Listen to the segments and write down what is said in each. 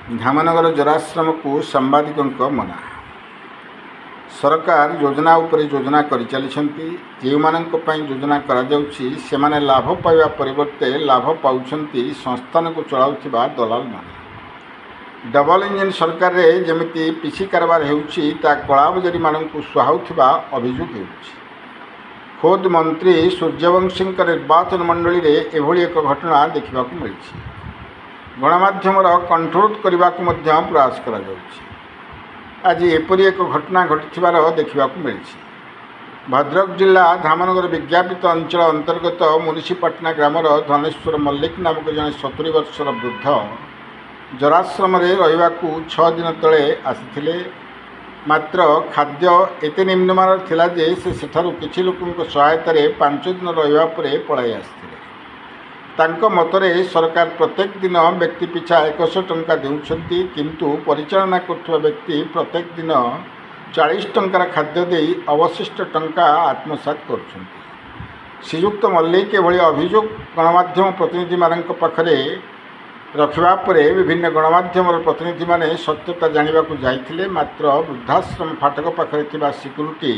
धामनगर जराश्रम को सांबादिकों मना। सरकार योजना उपरे योजना कर चली योजना कर लाभ पाइबा परिवर्ते लाभ पाउछंती संस्थान को चलाउथिबा दलाल माने। डबल इंजिन सरकार रे जेमिति पिसी कारबार हेउछि ता कलाबजारी मानकु सुहाउथिबा अभियोग हेउछि। खोद मंत्री सूर्यवंशी निर्वाचन मंडली रे एभली एक घटना देखा मिली। गणमाध्यम कंट्रोल करने को प्रयास करा जाउछि। आज एपरी एक घटना घटिथिबार देखा मिली। भद्रक जिला धामनगर विज्ञापित अंचल अंतर्गत मुनिसीपाटना ग्रामर धनेश्वर मल्लिक नामक जड़े 70 वर्षर वृद्ध जराश्रम रही 6 दिन तले आसी। मात्र खाद्य एते निम्नमान थिला जे सेठारु किछि लोकक सहायता 5 दिन रहिबा परे पळाई आसिथिले। तांको मतरे सरकार प्रत्येक दिन व्यक्ति पिछा 100 टंका देउछंती, किंतु परिचालना करथुवा व्यक्ति प्रत्येक दिन 40 टंकार खाद्य देई अवशिष्ट टंका आत्मसात करुछंती। श्रीयुक्त मल्लिक एभली अभियोग गणमाध्यम प्रतिनिधि मानक पाखरे रखिबा परे विभिन्न गणमाध्यम प्रतिनिधि माने सत्यता जानिबाकू जाइथिले। मात्र वृद्धाश्रम फाटक पाखरे थिबा सिक्यूरिटी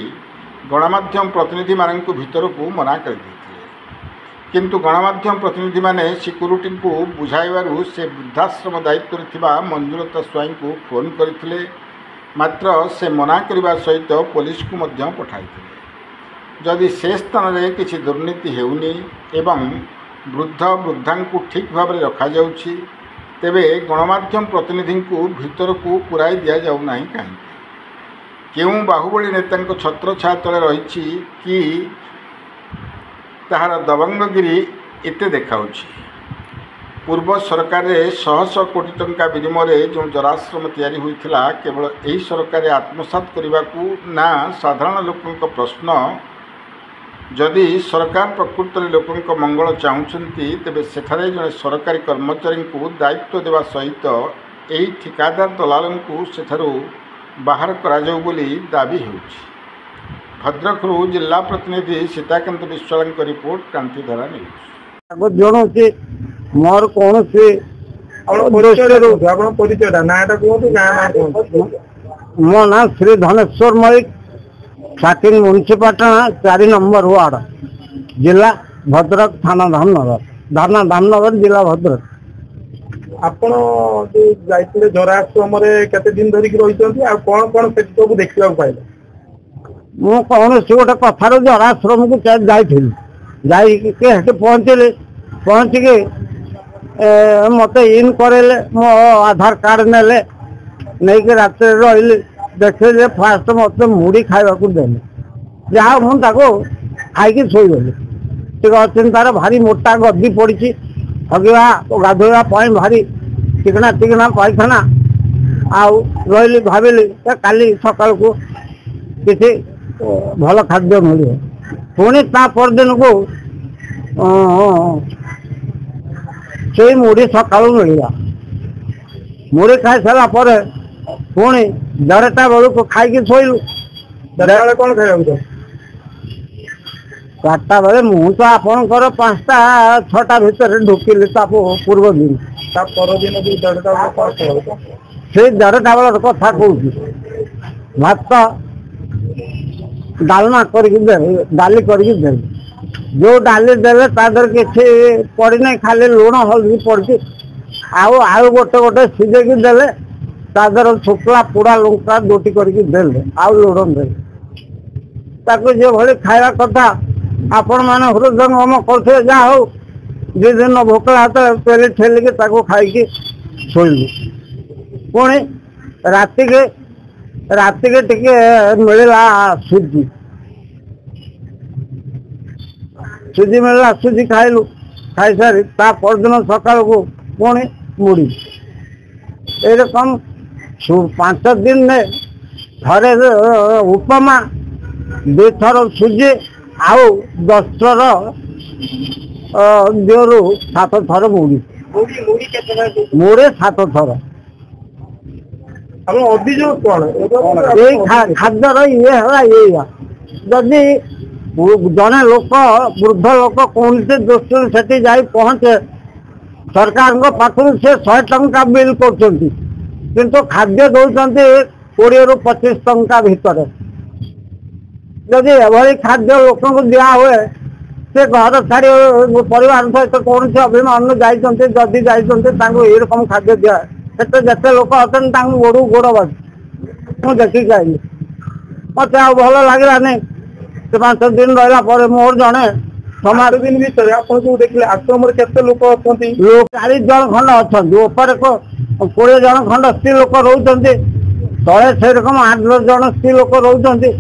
गणमाध्यम प्रतिनिधि मानकू भितरकू मना कर दैथिले, किंतु गणमाध्यम प्रतिनिधि माने सिक्यूरिटी को बुझाइबारु से वृद्धाश्रम दायित्व थिबा मंजुलता स्वाई को फोन करथिले। मात्र से मना करबा सहित पुलिस को मध्य पठाइथिले। जदि से स्थान रे किछि दुर्नीति हेउनी एवं वृद्ध वृद्धा को ठीक भाव में रखा जाउछि, तेबे गणमाध्यम प्रतिनिधि को भीतर को पुराई दिया जाउ नाही काहे। केउं बाहुबली नेता छत्र छाया तले रहिछि कि ताहार दबंगगिरी एते देखाउछि। पूर्व सरकार रे 100 कोटी टंका विनिमय जो जराश्रम तैयारी होइथिला, केवल एही सरकार आत्मसात करबाकू ना साधारण लोकंक प्रश्न। जदि सरकार प्रकृत लोकंक मंगल चाहूँगी तेबे सेठारे जड़े सरकारी कर्मचारी को दायित्व देवा सहित एही ठिकादार दलाल को सेठारू बाहर करा जाऊ बोली दाबी होउछि। भद्रक जिला प्रतिनिधि सीताकांत विश्वाल रिपोर्ट, क्रांतिधारा न्यूज। जन मोर कौन से मो ना श्री धनेश्वर मल्लिक, साकिन मुनिसीपाटना 4 नंबर वार्ड, जिला भद्रक, थाना धामनगर, जिला भद्रक। आपण जो जाइतिले जराश्रम रे केते दिन धरिक रहितंती आ कोन कोन से सब देखिबा पाइले? मु कौन से गोटे कथार जराश्रम को जाइथिली, जाई के हेटे पहुँच के मत इन करेले, मो आधार कार्ड नेले, नहीं के रात रही देखे फास्ट मत मुड़ी खावा देले, जहाँ मुझे खाई शोगली। अच्छे तार भारी मोटा गद्दी पड़ी, हगवा गाधोवा भारी चिकना चिकना पायखाना आउ रही। भाविली काली सकाल को किसी भल खाद्य मिल, पुणी ता परदिन को से मुड़ी सका मिलला। मुड़ी खाई सारा पुणी 11टा बेलू खाई शोलु। कौन खाया 4टा बेले मु तो आपणकर 5टा 6टा भितर ढुकिली। पूर्व दिन से 11टा बेल कथा कहूँ, भात डालमा डाली करके जो डाली देले तादर किसी पड़ना, खाली लुण हल्दी पड़ी। आउ गोटे गोटे सीझे देले, तादर शुक्ला पोड़ा लंका 2टी करके देले, आउ लुण देले। ताको जो भली खाया कथा आपण मैंने हृदयंगम करते, जहाँ हो 2 दिन भोकला हाथ पेली ठेलिकी ताको खाई शोलु। पुणी राति के टिके मिलला सुजी मिलला, सुजी खाइलु। खाई सारी ता परदिन सकाल को पुणी मुड़ी। ए रकम 5 दिन में थरे उपमा, 2 थर सुजी, आउ 10 थर देहरु 7 थर मुड़ी। मुड़ी 7 थर। अभियोग कौन खाद्यर ये है, जदि जड़े लोक वृद्ध लोक कौन से दृष्टि से जा पहुँचे सरकार पाखु से 100 टंका बिल कर किंतु खाद्य दौरान 20 ରୁ 25 टंका भितर जदि एभली खाद्य लोक दिया हुए से घर छाड़ी परिवार सहित कौन से अभिमान जदि ये रकम खाद्य दिया से जिते लोक अच्छा गोड़ गोड़ बस मुझे देखिक आई मत आ भल लगलानी से 5 दिन रहा मोर जड़े समाज दिन भीतर आप देखिए आश्रम केते लोक अच्छा लोग 40 जन खंड अच्छा ऊपर 20 जन खंड स्त्री लोक रोचे तले से रकम 8-10 जन स्त्री लोक रोचे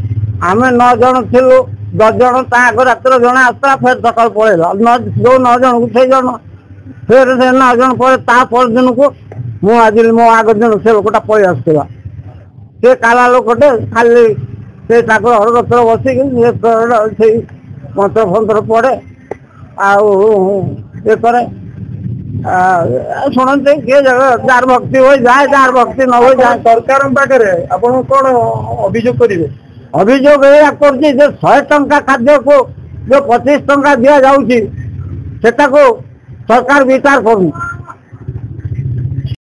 आम 9 जन थिलु 10 जन आग रात जन आसला फिर सका पलैला जो 9 जन को 6 जन फिर से 9 जन पर दिन को मुझे मो आग दिन से लोकटा पलि आसला से काला लोकटे खाली से ठाकुर हरदत्तर बसिक मंत्र फंत्र पड़े ये करे शुणते किए जार भक्ति हो जाए जार भक्ति न हो जाए सरकार पाखे आप कौन अभियोग करेंगे अभियोग या कर 100 टंका खाद्य को जो 25 टंका दि जाऊँगी सेटा को सरकार विचार करूँ